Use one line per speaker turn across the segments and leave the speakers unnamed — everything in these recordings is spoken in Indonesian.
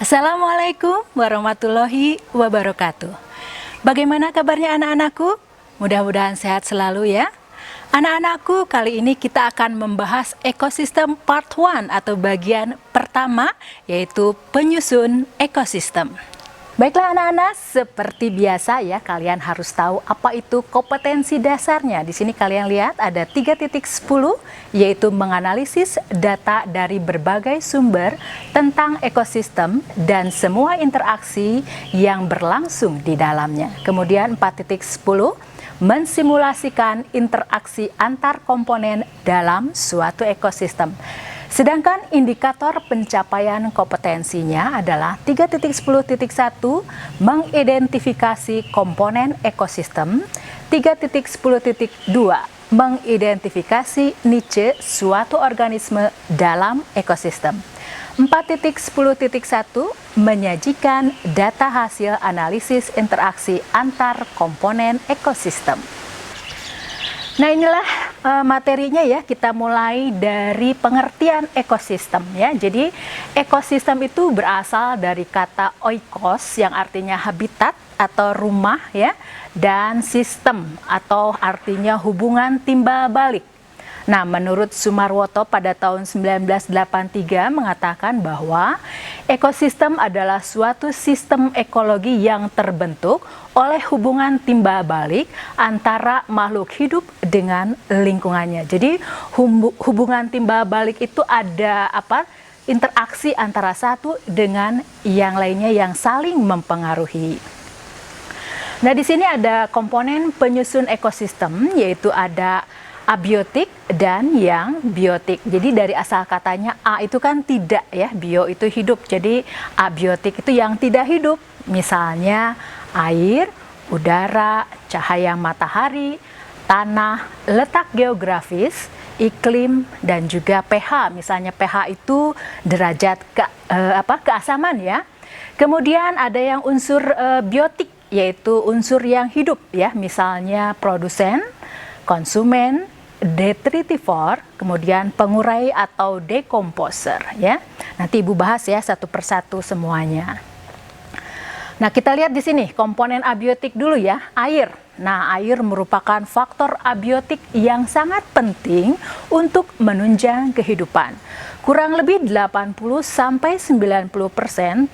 Assalamualaikum warahmatullahi wabarakatuh. Bagaimana kabarnya anak-anakku? Mudah-mudahan sehat selalu ya. Anak-anakku, kali ini kita akan membahas ekosistem part 1 atau bagian pertama, yaitu penyusun ekosistem. Baiklah anak-anak, seperti biasa ya, kalian harus tahu apa itu kompetensi dasarnya. Di sini kalian lihat ada 3.10, yaitu menganalisis data dari berbagai sumber tentang ekosistem dan semua interaksi yang berlangsung di dalamnya. Kemudian 4.10, mensimulasikan interaksi antar komponen dalam suatu ekosistem. Sedangkan indikator pencapaian kompetensinya adalah 3.10.1, mengidentifikasi komponen ekosistem, 3.10.2, mengidentifikasi niche suatu organisme dalam ekosistem, 4.10.1, menyajikan data hasil analisis interaksi antar komponen ekosistem. Nah inilah materinya ya, kita mulai dari pengertian ekosistem ya. Jadi ekosistem itu berasal dari kata oikos yang artinya habitat atau rumah ya, dan sistem atau artinya hubungan timbal balik. Nah, menurut Sumarwoto pada tahun 1983 mengatakan bahwa ekosistem adalah suatu sistem ekologi yang terbentuk oleh hubungan timbal balik antara makhluk hidup dengan lingkungannya. Jadi hubungan timbal balik itu ada interaksi antara satu dengan yang lainnya yang saling mempengaruhi. Nah, di sini ada komponen penyusun ekosistem, yaitu ada abiotik dan yang biotik. Jadi dari asal katanya A itu kan tidak ya, bio itu hidup. Jadi abiotik itu yang tidak hidup. Misalnya air, udara, cahaya matahari, tanah, letak geografis, iklim, dan juga pH. Misalnya pH itu derajat keasaman ya. Kemudian ada yang unsur biotik, yaitu unsur yang hidup ya. Misalnya produsen, konsumen, detritivor, kemudian pengurai atau decomposer ya. Nanti Ibu bahas ya satu persatu semuanya. Nah, kita lihat di sini komponen abiotik dulu ya, air. Nah, air merupakan faktor abiotik yang sangat penting untuk menunjang kehidupan. Kurang lebih 80-90%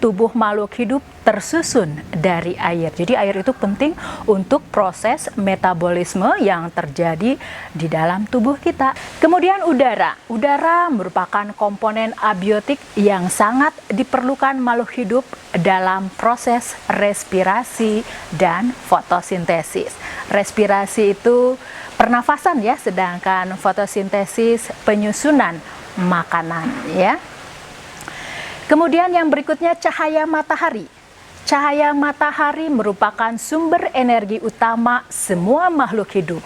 tubuh makhluk hidup tersusun dari air. Jadi air itu penting untuk proses metabolisme yang terjadi di dalam tubuh kita. Kemudian udara. Udara merupakan komponen abiotik yang sangat diperlukan makhluk hidup dalam proses respirasi dan fotosintesis. Respirasi itu pernafasan ya, sedangkan fotosintesis penyusunan makanan ya. Kemudian yang berikutnya cahaya matahari. Cahaya matahari merupakan sumber energi utama semua makhluk hidup.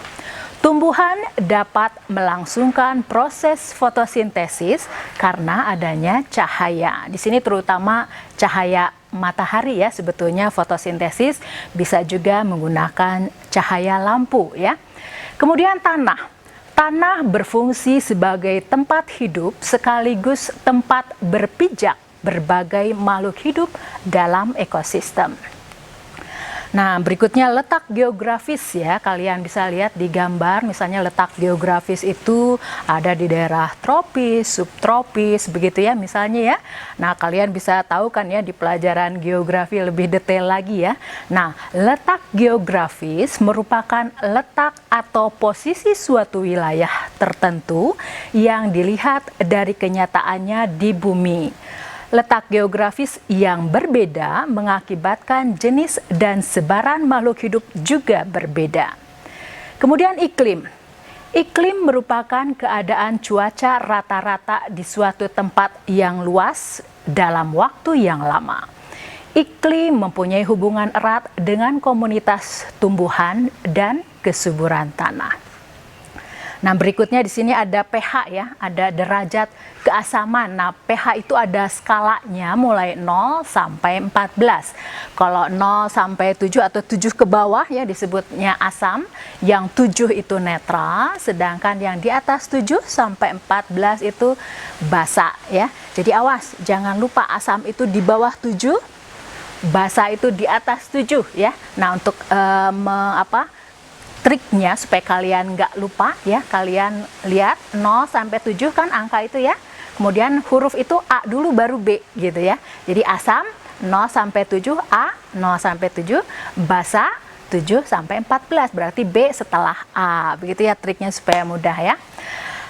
Tumbuhan dapat melangsungkan proses fotosintesis karena adanya cahaya. Di sini terutama cahaya matahari ya, sebetulnya fotosintesis bisa juga menggunakan cahaya lampu ya. Kemudian tanah. Tanah berfungsi sebagai tempat hidup sekaligus tempat berpijak berbagai makhluk hidup dalam ekosistem. Nah, berikutnya letak geografis ya. Kalian bisa lihat di gambar, misalnya letak geografis itu ada di daerah tropis, subtropis, begitu ya misalnya ya. Nah, kalian bisa tahu kan ya di pelajaran geografi lebih detail lagi ya. Nah, letak geografis merupakan letak atau posisi suatu wilayah tertentu yang dilihat dari kenyataannya di bumi. Letak geografis yang berbeda mengakibatkan jenis dan sebaran makhluk hidup juga berbeda. Kemudian iklim. Iklim merupakan keadaan cuaca rata-rata di suatu tempat yang luas dalam waktu yang lama. Iklim mempunyai hubungan erat dengan komunitas tumbuhan dan kesuburan tanah. Nah, berikutnya di sini ada pH ya, ada derajat keasaman. Nah, pH itu ada skalanya mulai 0 sampai 14. Kalau 0 sampai 7 atau 7 ke bawah ya disebutnya asam, yang 7 itu netral, sedangkan yang di atas 7 sampai 14 itu basa ya. Jadi awas, jangan lupa asam itu di bawah 7, basa itu di atas 7 ya. Nah, untuk triknya supaya kalian nggak lupa ya, kalian lihat 0 sampai 7 kan angka itu ya, kemudian huruf itu A dulu baru B gitu ya. Jadi asam 0 sampai 7, A 0 sampai 7, basa 7 sampai 14, berarti B setelah A, begitu ya triknya supaya mudah ya.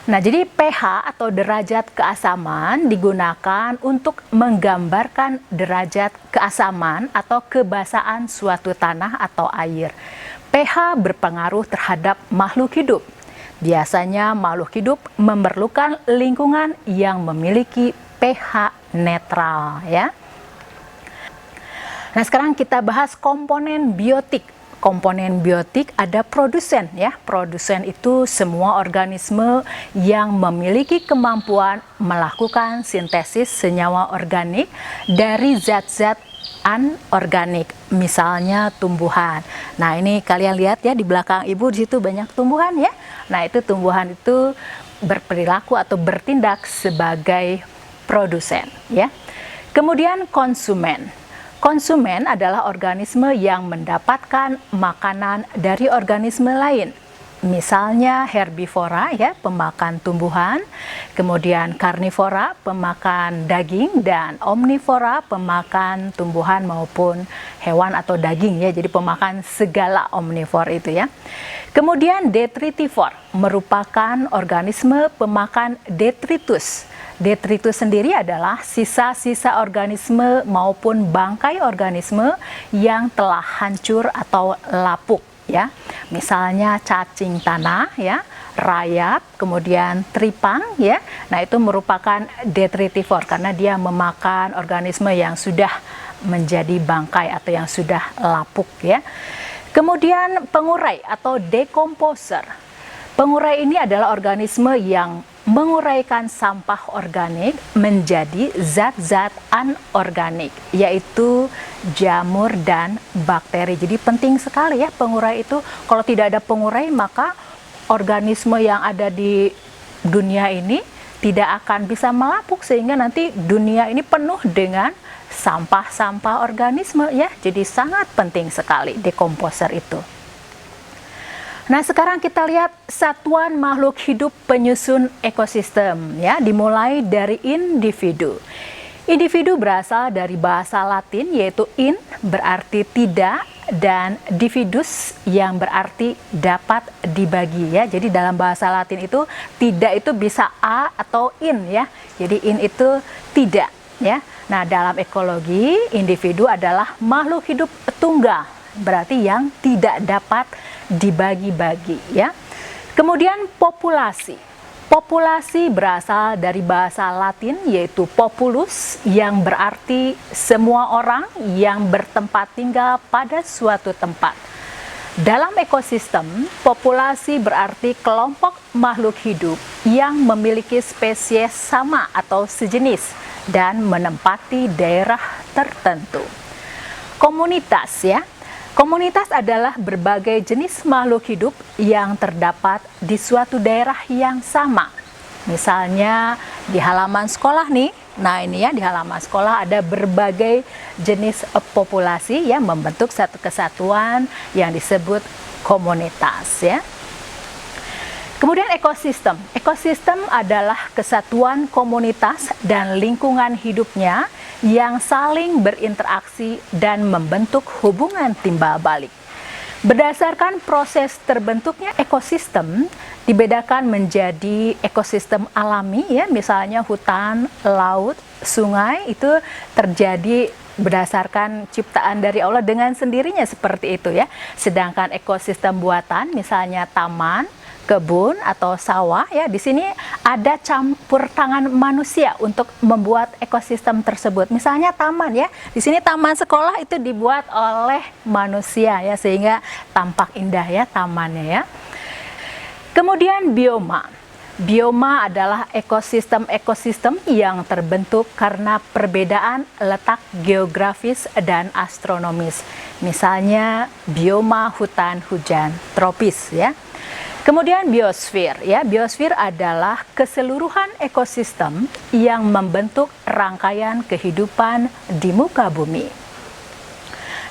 Nah, jadi pH atau derajat keasaman digunakan untuk menggambarkan derajat keasaman atau kebasaan suatu tanah atau air. pH berpengaruh terhadap makhluk hidup. Biasanya makhluk hidup memerlukan lingkungan yang memiliki pH netral ya. Nah, sekarang kita bahas komponen biotik. Komponen biotik ada produsen ya. Produsen itu semua organisme yang memiliki kemampuan melakukan sintesis senyawa organik dari zat-zat anorganik, misalnya tumbuhan. Nah, ini kalian lihat ya di belakang ibu, di situ banyak tumbuhan ya. Nah, itu tumbuhan itu berperilaku atau bertindak sebagai produsen ya. Kemudian konsumen. Konsumen adalah organisme yang mendapatkan makanan dari organisme lain. Misalnya herbivora ya, pemakan tumbuhan, kemudian karnivora, pemakan daging, dan omnivora, pemakan tumbuhan maupun hewan atau daging ya, jadi pemakan segala omnivor itu ya. Kemudian detritivor merupakan organisme pemakan detritus. Detritus sendiri adalah sisa-sisa organisme maupun bangkai organisme yang telah hancur atau lapuk ya. Misalnya cacing tanah ya, rayap, kemudian tripang ya. Nah, itu merupakan detritivor karena dia memakan organisme yang sudah menjadi bangkai atau yang sudah lapuk ya. Kemudian pengurai atau decomposer. Pengurai ini adalah organisme yang menguraikan sampah organik menjadi zat-zat anorganik, yaitu jamur dan bakteri. Jadi penting sekali ya pengurai itu. Kalau tidak ada pengurai, maka organisme yang ada di dunia ini tidak akan bisa melapuk, sehingga nanti dunia ini penuh dengan sampah-sampah organisme ya. Jadi sangat penting sekali dekomposer itu. Nah, sekarang kita lihat satuan makhluk hidup penyusun ekosistem ya, dimulai dari individu. Individu berasal dari bahasa Latin yaitu in berarti tidak dan dividus yang berarti dapat dibagi ya. Jadi dalam bahasa Latin itu tidak itu bisa a atau in ya. Jadi in itu tidak ya. Nah, dalam ekologi individu adalah makhluk hidup tunggal, berarti yang tidak dapat dibagi-bagi ya. Kemudian populasi. Populasi berasal dari bahasa Latin yaitu populus yang berarti semua orang yang bertempat tinggal pada suatu tempat. Dalam ekosistem, populasi berarti kelompok makhluk hidup yang memiliki spesies sama atau sejenis dan menempati daerah tertentu. Komunitas ya. Komunitas adalah berbagai jenis makhluk hidup yang terdapat di suatu daerah yang sama. Misalnya di halaman sekolah nih, nah ini ya di halaman sekolah ada berbagai jenis populasi yang membentuk satu kesatuan yang disebut komunitas ya. Kemudian ekosistem. Ekosistem adalah kesatuan komunitas dan lingkungan hidupnya yang saling berinteraksi dan membentuk hubungan timbal balik. Berdasarkan proses terbentuknya ekosistem, dibedakan menjadi ekosistem alami ya, misalnya hutan, laut, sungai itu terjadi berdasarkan ciptaan dari Allah dengan sendirinya seperti itu ya. Sedangkan ekosistem buatan misalnya taman, kebun atau sawah ya, di sini ada campur tangan manusia untuk membuat ekosistem tersebut. Misalnya taman ya, di sini taman sekolah itu dibuat oleh manusia ya, sehingga tampak indah ya tamannya ya. Kemudian bioma. Bioma adalah ekosistem-ekosistem yang terbentuk karena perbedaan letak geografis dan astronomis. Misalnya bioma hutan hujan tropis ya. Kemudian biosfer ya. Biosfer adalah keseluruhan ekosistem yang membentuk rangkaian kehidupan di muka bumi.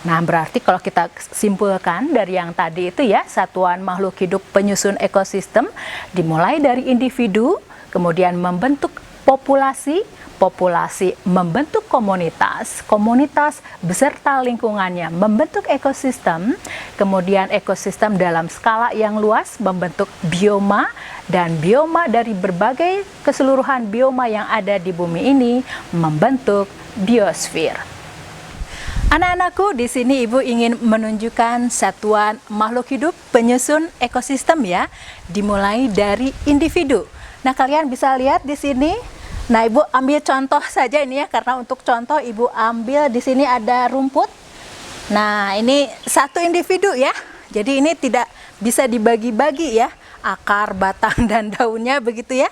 Nah, berarti kalau kita simpulkan dari yang tadi itu ya, satuan makhluk hidup penyusun ekosistem dimulai dari individu, kemudian membentuk populasi, populasi membentuk komunitas, komunitas beserta lingkungannya membentuk ekosistem, kemudian ekosistem dalam skala yang luas membentuk bioma, dan bioma dari berbagai keseluruhan bioma yang ada di bumi ini membentuk biosfer. Anak-anakku, di sini Ibu ingin menunjukkan satuan makhluk hidup penyusun ekosistem ya, dimulai dari individu. Nah, kalian bisa lihat di sini. Nah, Ibu ambil contoh saja ini ya, karena untuk contoh Ibu ambil di sini ada rumput. Nah, ini satu individu ya. Jadi ini tidak bisa dibagi-bagi ya, akar, batang, dan daunnya begitu ya.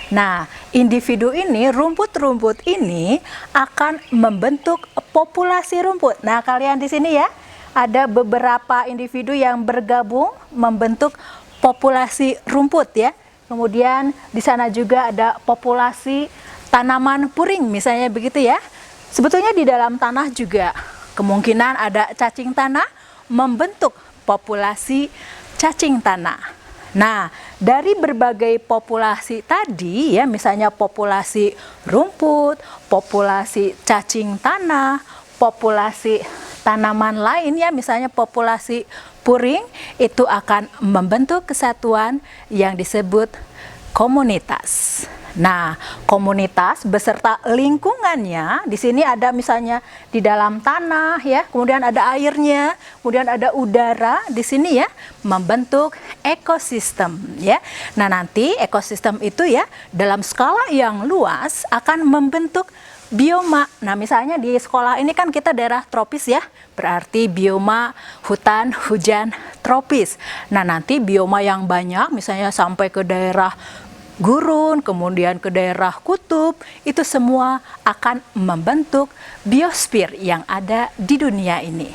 Nah, individu ini, rumput-rumput ini akan membentuk populasi rumput. Nah, kalian di sini ya, ada beberapa individu yang bergabung membentuk populasi rumput ya. Kemudian di sana juga ada populasi tanaman puring, misalnya begitu ya. Sebetulnya di dalam tanah juga kemungkinan ada cacing tanah membentuk populasi cacing tanah. Nah, dari berbagai populasi tadi ya, misalnya populasi rumput, populasi cacing tanah, populasi tanaman lain ya, misalnya populasi puring, itu akan membentuk kesatuan yang disebut komunitas. Nah, komunitas beserta lingkungannya, di sini ada misalnya di dalam tanah ya, kemudian ada airnya, kemudian ada udara di sini ya, membentuk ekosistem ya. Nah, nanti ekosistem itu ya dalam skala yang luas akan membentuk bioma. Nah, misalnya di sekolah ini kan kita daerah tropis ya, berarti bioma hutan hujan tropis. Nah, nanti bioma yang banyak misalnya sampai ke daerah gurun, kemudian ke daerah kutub, itu semua akan membentuk biosfer yang ada di dunia ini.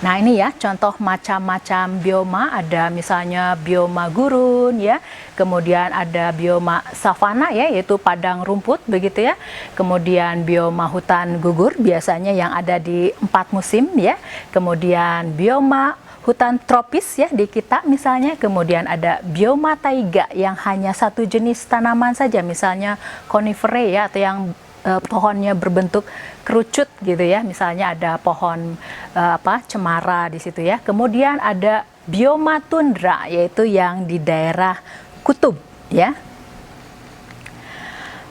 Nah, ini ya contoh macam-macam bioma, ada misalnya bioma gurun ya, kemudian ada bioma savana ya, yaitu padang rumput begitu ya, kemudian bioma hutan gugur biasanya yang ada di 4 musim ya, kemudian bioma hutan tropis ya di kita misalnya, kemudian ada bioma taiga yang hanya satu jenis tanaman saja, misalnya coniferae ya, atau yang pohonnya berbentuk kerucut gitu ya, misalnya ada pohon cemara di situ ya. Kemudian ada bioma tundra, yaitu yang di daerah kutub ya.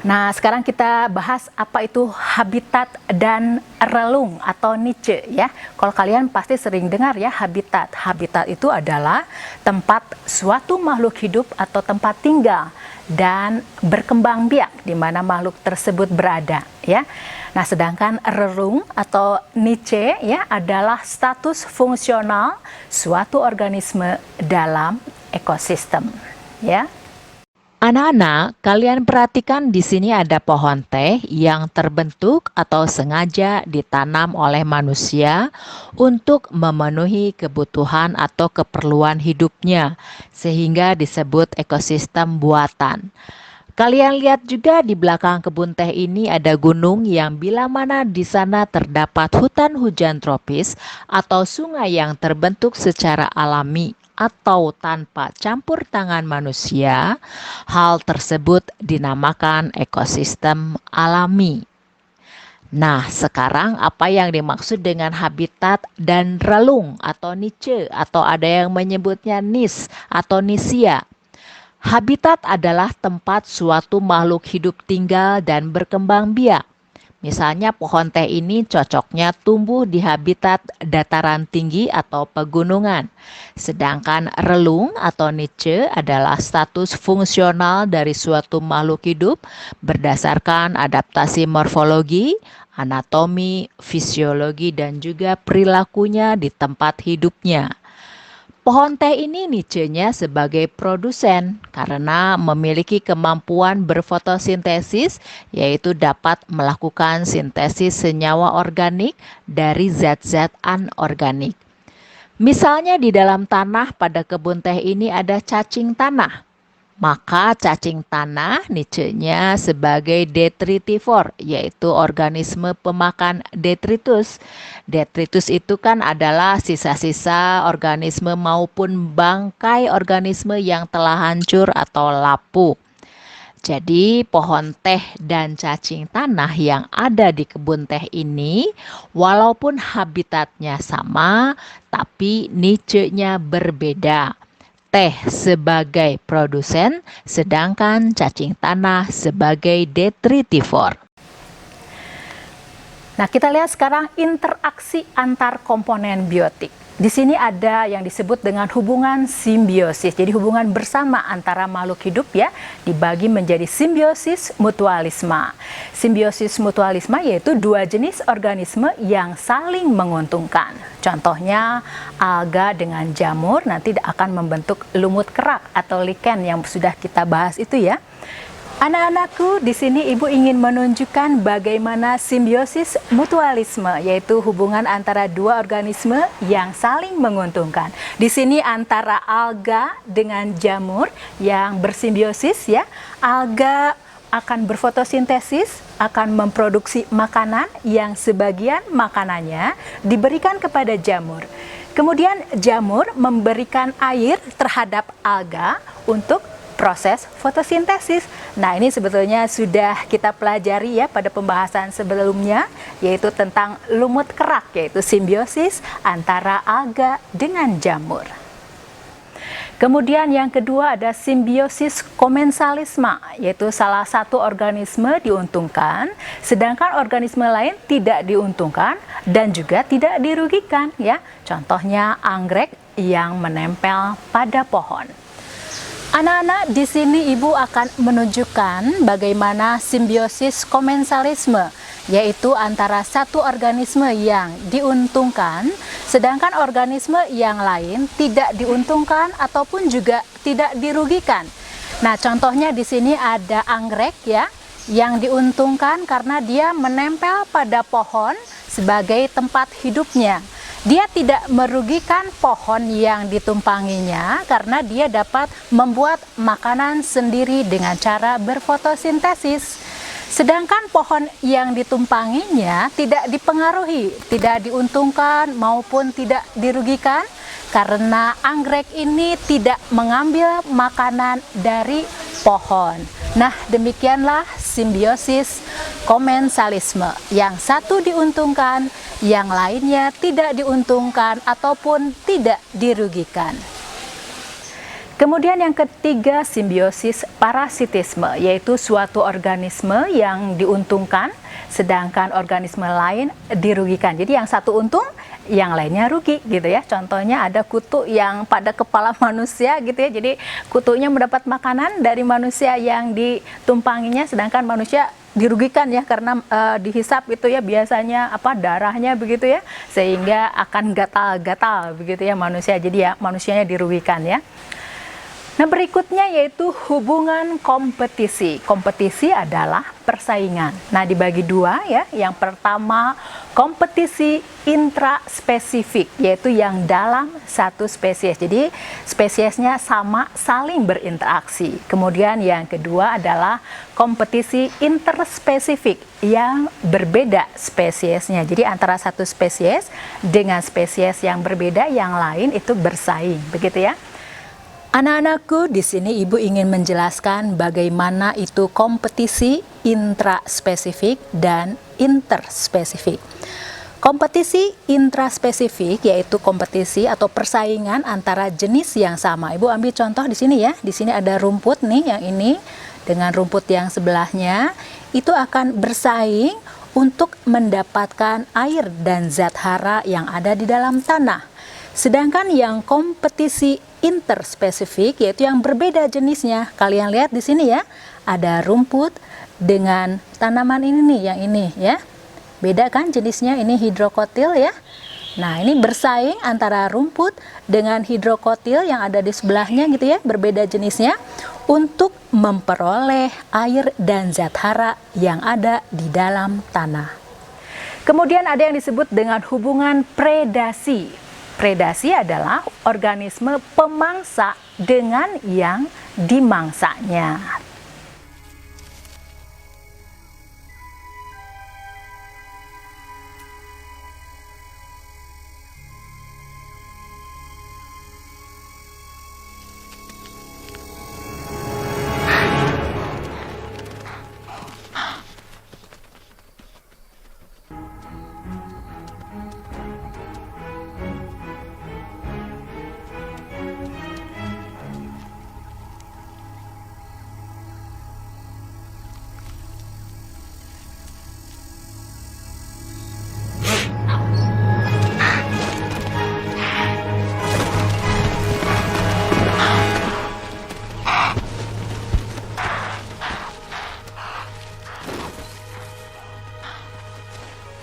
Nah, sekarang kita bahas apa itu habitat dan relung atau niche ya. Kalau kalian pasti sering dengar ya habitat. Habitat itu adalah tempat suatu makhluk hidup atau tempat tinggal dan berkembang biak di mana makhluk tersebut berada ya. Nah, sedangkan relung atau niche ya adalah status fungsional suatu organisme dalam ekosistem ya.
Anak-anak, kalian perhatikan di sini ada pohon teh yang terbentuk atau sengaja ditanam oleh manusia untuk memenuhi kebutuhan atau keperluan hidupnya, sehingga disebut ekosistem buatan. Kalian lihat juga di belakang kebun teh ini ada gunung yang bila mana di sana terdapat hutan hujan tropis atau sungai yang terbentuk secara alami atau tanpa campur tangan manusia, hal tersebut dinamakan ekosistem alami. Nah, sekarang apa yang dimaksud dengan habitat dan relung atau niche, atau ada yang menyebutnya nis atau nisia? Habitat adalah tempat suatu makhluk hidup tinggal dan berkembang biak. Misalnya pohon teh ini cocoknya tumbuh di habitat dataran tinggi atau pegunungan. Sedangkan relung atau niche adalah status fungsional dari suatu makhluk hidup berdasarkan adaptasi morfologi, anatomi, fisiologi, dan juga perilakunya di tempat hidupnya. Pohon teh ini nicenya sebagai produsen karena memiliki kemampuan berfotosintesis, yaitu dapat melakukan sintesis senyawa organik dari zat-zat anorganik. Misalnya di dalam tanah pada kebun teh ini ada cacing tanah. Maka cacing tanah nicenya sebagai detritivor, yaitu organisme pemakan detritus. Detritus itu kan adalah sisa-sisa organisme maupun bangkai organisme yang telah hancur atau lapuk. Jadi pohon teh dan cacing tanah yang ada di kebun teh ini walaupun habitatnya sama, tapi niche-nya berbeda. Teh sebagai produsen, sedangkan cacing tanah sebagai detritivor.
Nah, kita lihat sekarang interaksi antar komponen biotik. Di sini ada yang disebut dengan hubungan simbiosis. Jadi hubungan bersama antara makhluk hidup ya dibagi menjadi simbiosis mutualisme. Simbiosis mutualisme yaitu dua jenis organisme yang saling menguntungkan. Contohnya alga dengan jamur nanti akan membentuk lumut kerak atau lichen yang sudah kita bahas itu ya. Anak-anakku, di sini Ibu ingin menunjukkan bagaimana simbiosis mutualisme, yaitu hubungan antara dua organisme yang saling menguntungkan. Di sini antara alga dengan jamur yang bersimbiosis ya. Alga akan berfotosintesis, akan memproduksi makanan yang sebagian makanannya diberikan kepada jamur. Kemudian jamur memberikan air terhadap alga untuk proses fotosintesis. Nah, ini sebetulnya sudah kita pelajari ya pada pembahasan sebelumnya, yaitu tentang lumut kerak, yaitu simbiosis antara alga dengan jamur. Kemudian yang kedua ada simbiosis komensalisme, yaitu salah satu organisme diuntungkan, sedangkan organisme lain tidak diuntungkan dan juga tidak dirugikan ya. Contohnya anggrek yang menempel pada pohon. Anak-anak, di sini Ibu akan menunjukkan bagaimana simbiosis komensalisme, yaitu antara satu organisme yang diuntungkan, sedangkan organisme yang lain tidak diuntungkan ataupun juga tidak dirugikan. Nah, contohnya di sini ada anggrek ya, yang diuntungkan karena dia menempel pada pohon sebagai tempat hidupnya. Dia tidak merugikan pohon yang ditumpanginya karena dia dapat membuat makanan sendiri dengan cara berfotosintesis. Sedangkan pohon yang ditumpanginya tidak dipengaruhi, tidak diuntungkan maupun tidak dirugikan karena anggrek ini tidak mengambil makanan dari pohon. Nah, demikianlah simbiosis komensalisme. Yang satu diuntungkan, yang lainnya tidak diuntungkan ataupun tidak dirugikan. Kemudian yang ketiga, simbiosis parasitisme, yaitu suatu organisme yang diuntungkan, sedangkan organisme lain dirugikan. Jadi yang satu untung, yang lainnya rugi gitu ya. Contohnya ada kutu yang pada kepala manusia gitu ya. Jadi kutunya mendapat makanan dari manusia yang ditumpanginya, sedangkan manusia dirugikan ya karena dihisap itu ya biasanya darahnya begitu ya, sehingga akan gatal-gatal begitu ya manusia. Jadi ya manusianya dirugikan ya. Nah, berikutnya yaitu hubungan kompetisi. Kompetisi adalah persaingan. Nah, dibagi dua ya. Yang pertama kompetisi intraspesifik, yaitu yang dalam satu spesies. Jadi spesiesnya sama, saling berinteraksi. Kemudian yang kedua adalah kompetisi interspesifik yang berbeda spesiesnya. Jadi antara satu spesies dengan spesies yang berbeda yang lain itu bersaing, begitu ya. Anak-anakku, di sini Ibu ingin menjelaskan bagaimana itu kompetisi intraspesifik dan interspesifik. Kompetisi intraspesifik yaitu kompetisi atau persaingan antara jenis yang sama. Ibu ambil contoh di sini ya. Di sini ada rumput nih, yang ini dengan rumput yang sebelahnya itu akan bersaing untuk mendapatkan air dan zat hara yang ada di dalam tanah. Sedangkan yang kompetisi interspesifik yaitu yang berbeda jenisnya. Kalian lihat di sini ya, ada rumput dengan tanaman ini nih, yang ini ya. Beda kan jenisnya, ini hidrokotil ya. Nah, ini bersaing antara rumput dengan hidrokotil yang ada di sebelahnya gitu ya, berbeda jenisnya, untuk memperoleh air dan zat hara yang ada di dalam tanah. Kemudian ada yang disebut dengan hubungan predasi. Predasi adalah organisme pemangsa dengan yang dimangsanya.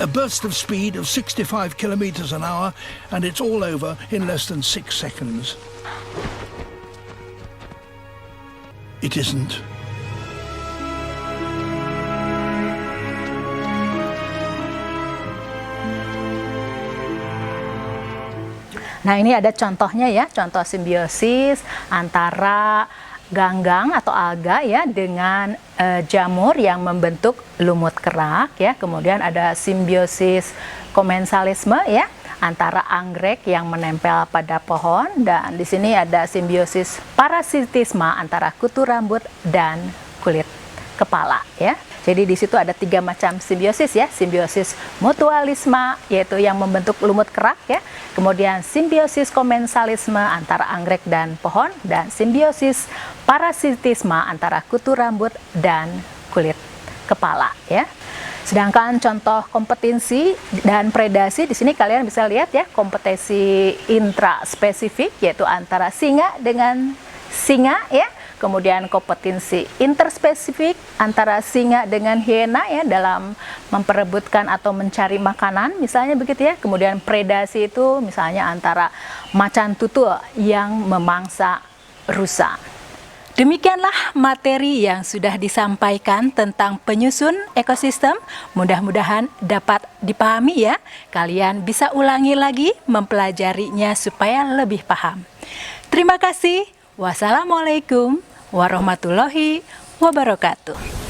A burst of speed of 65 kilometers an hour, and it's all over in less than 6 seconds. It isn't.
Nah, ini ada contohnya ya, contoh simbiosis antara ganggang atau alga ya dengan jamur yang membentuk lumut kerak ya. Kemudian ada simbiosis komensalisme ya antara anggrek yang menempel pada pohon, dan di sini ada simbiosis parasitisme antara kutu rambut dan kulit kepala ya. Jadi di situ ada 3 macam simbiosis ya, simbiosis mutualisme yaitu yang membentuk lumut kerak ya, kemudian simbiosis komensalisme antara anggrek dan pohon, dan simbiosis parasitisme antara kutu rambut dan kulit kepala ya. Sedangkan contoh kompetensi dan predasi di sini kalian bisa lihat ya, kompetensi intraspesifik yaitu antara singa dengan singa ya. Kemudian kompetensi interspesifik antara singa dengan hiena ya dalam memperebutkan atau mencari makanan misalnya begitu ya. Kemudian predasi itu misalnya antara macan tutul yang memangsa rusa. Demikianlah materi yang sudah disampaikan tentang penyusun ekosistem. Mudah-mudahan dapat dipahami ya. Kalian bisa ulangi lagi mempelajarinya supaya lebih paham. Terima kasih. Wassalamualaikum warahmatullahi wabarakatuh.